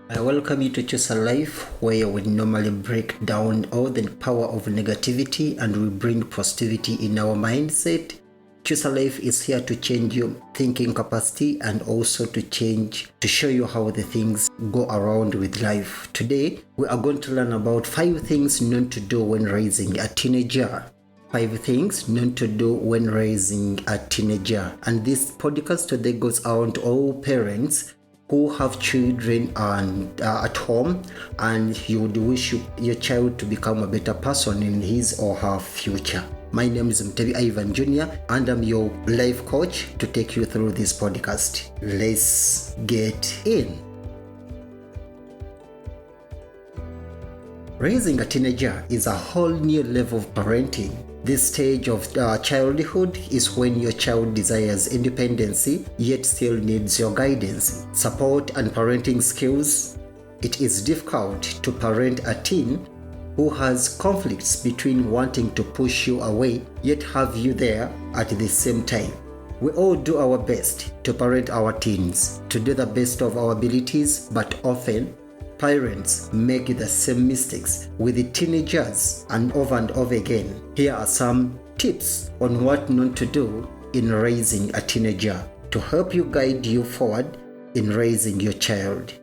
I welcome you to Choose a Life, where we normally break down all the power of negativity and we bring positivity in our mindset. Choose a Life is here to change your thinking capacity and also to show you how the things go around with life. Today, we are going to learn about 5 things not to do when raising a teenager. 5 things not to do when raising a teenager. And this podcast today goes out to all parents who have children at home and you would wish your child to become a better person in his or her future. My name is Mtebi Ivan Jr. and I'm your life coach to take you through this podcast. Let's get in. Raising a teenager is a whole new level of parenting. This stage of childhood is when your child desires independence yet still needs your guidance, support and parenting skills. It is difficult to parent a teen who has conflicts between wanting to push you away yet have you there at the same time. We all do our best to parent our teens, to do the best of our abilities, but often parents make the same mistakes with the teenagers and over again. Here are some tips on what not to do in raising a teenager to help you guide you forward in raising your child.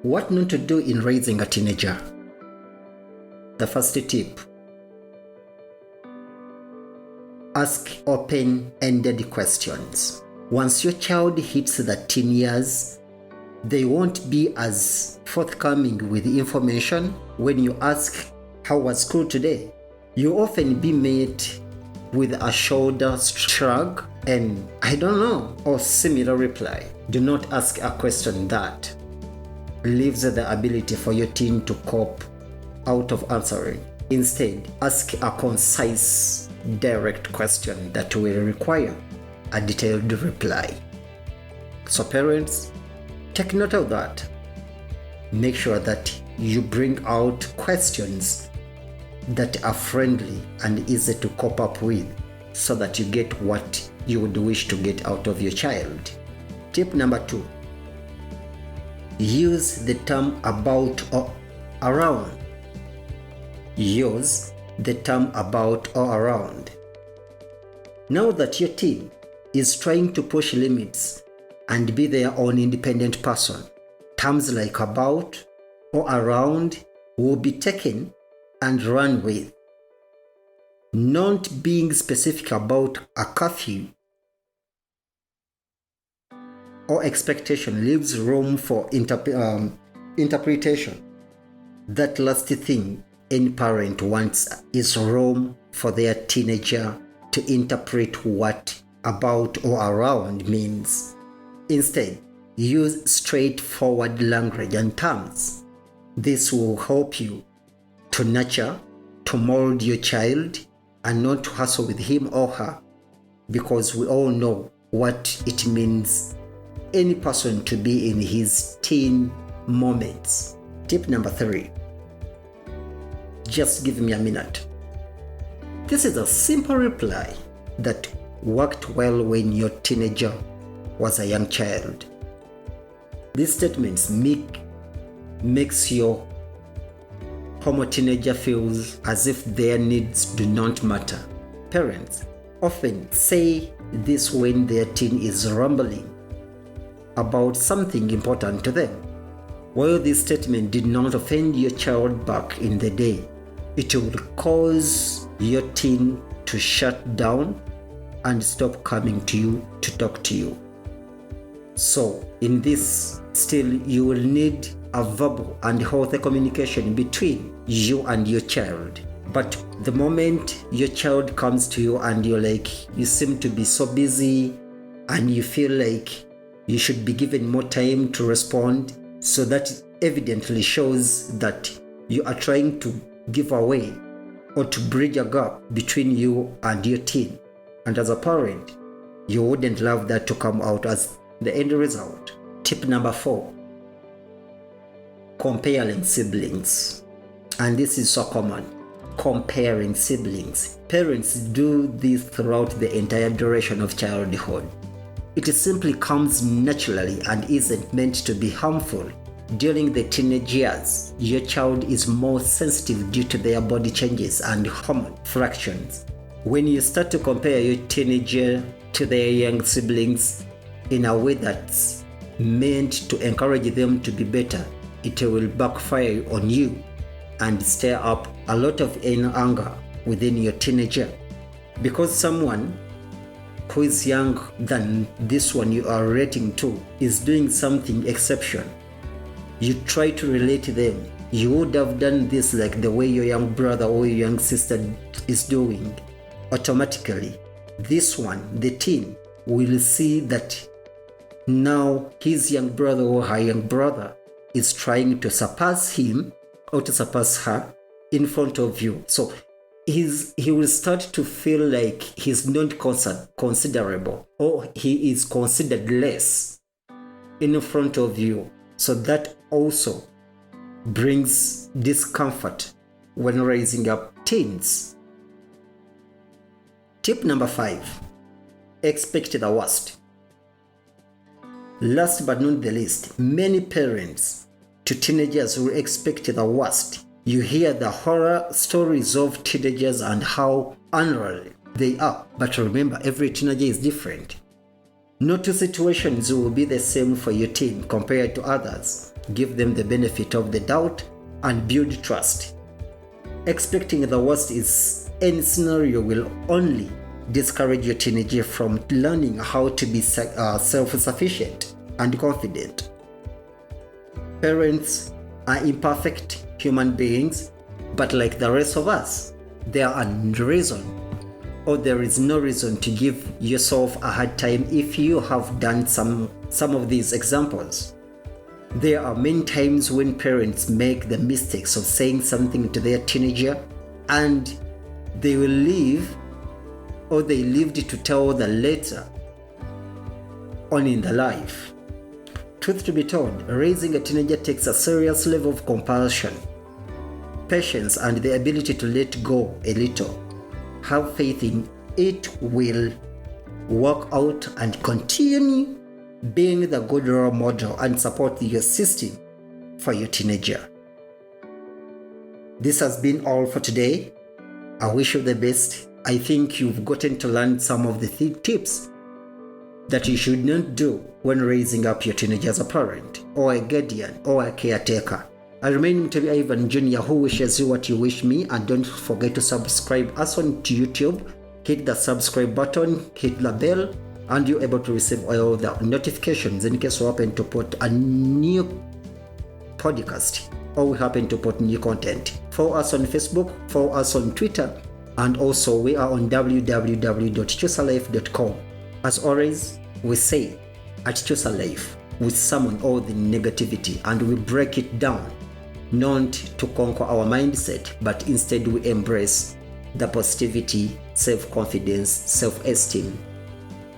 What not to do in raising a teenager? The first tip: ask open-ended questions. Once your child hits the teen years, they won't be as forthcoming with information. When you ask, "How was school today?" you often be met with a shoulder shrug and "I don't know" or similar reply. Do not ask a question that leaves the ability for your teen to cope out of answering. Instead, ask a concise, direct question that will require a detailed reply. So parents, take note of that. Make sure that you bring out questions that are friendly and easy to cope up with so that you get what you would wish to get out of your child. Tip number 2. Use the term about or around. Use the term about or around. Now that your teen is trying to push limits and be their own independent person, terms like about or around will be taken and run with. Not being specific about a curfew or expectation leaves room for interpretation. That last thing any parent wants is room for their teenager to interpret what about or around means. Instead, use straightforward language and terms. This will help you to nurture, to mold your child, and not to hassle with him or her, because we all know what it means any person to be in his teen moments. Tip number 3. Just give me a minute. This is a simple reply that worked well when your teenager was a young child. These statements makes your homo teenager feels as if their needs do not matter. Parents often say this when their teen is rambling about something important to them. While this statement did not offend your child back in the day, it will cause your teen to shut down and stop coming to you to talk to you. So in this, still you will need a verbal and healthy communication between you and your child. But the moment your child comes to you and you seem to be so busy and you feel like you should be given more time to respond, so that evidently shows that you are trying to give away or to bridge a gap between you and your teen. And as a parent, you wouldn't love that to come out as the end result. Tip number 4. Comparing siblings. And this is so common. comparing siblings. Parents do this throughout the entire duration of childhood. It simply comes naturally and isn't meant to be harmful. During the teenage years, your child is more sensitive due to their body changes and hormone fractions. When you start to compare your teenager to their young siblings in a way that's meant to encourage them to be better, it will backfire on you and stir up a lot of anger within your teenager. Because someone who is younger than this one you are relating to is doing something exceptional, you try to relate to them. You would have done this like the way your young brother or your young sister is doing. Automatically, this one, the teen, will see that now his young brother or her young brother is trying to surpass him or to surpass her in front of you. So he will start to feel like he's not considerable, or he is considered less in front of you. So that also brings discomfort when raising up teens. Tip number 5, expect the worst. Last but not the least, many parents to teenagers will expect the worst. You hear the horror stories of teenagers and how unreal they are. But remember, every teenager is different. No two situations will be the same for your teen compared to others. Give them the benefit of the doubt and build trust. Expecting the worst is any scenario will only discourage your teenager from learning how to be self-sufficient and confident. Parents are imperfect human beings, but like the rest of us, there is no reason to give yourself a hard time if you have done some of these examples. There are many times when parents make the mistakes of saying something to their teenager and they will leave, or they lived to tell the later on in the life. Truth to be told, raising a teenager takes a serious level of compassion, patience, and the ability to let go a little. Have faith in it will work out and continue being the good role model and support your system for your teenager. This has been all for today. I wish you the best. I think you've gotten to learn some of the tips that you should not do when raising up your teenager as a parent or a guardian or a caretaker. I remain to be Ivan Jr., who wishes you what you wish me, and don't forget to subscribe us on YouTube. Hit the subscribe button, hit the bell, and you're able to receive all the notifications in case we happen to put a new podcast or we happen to put new content. Follow us on Facebook, follow us on Twitter, and also we are on www.chusalife.com. As always, we say at Chusalife, we summon all the negativity and we break it down, not to conquer our mindset, but instead we embrace the positivity, self-confidence, self-esteem,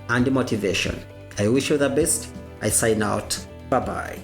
and motivation. I wish you the best. I sign out. Bye-bye.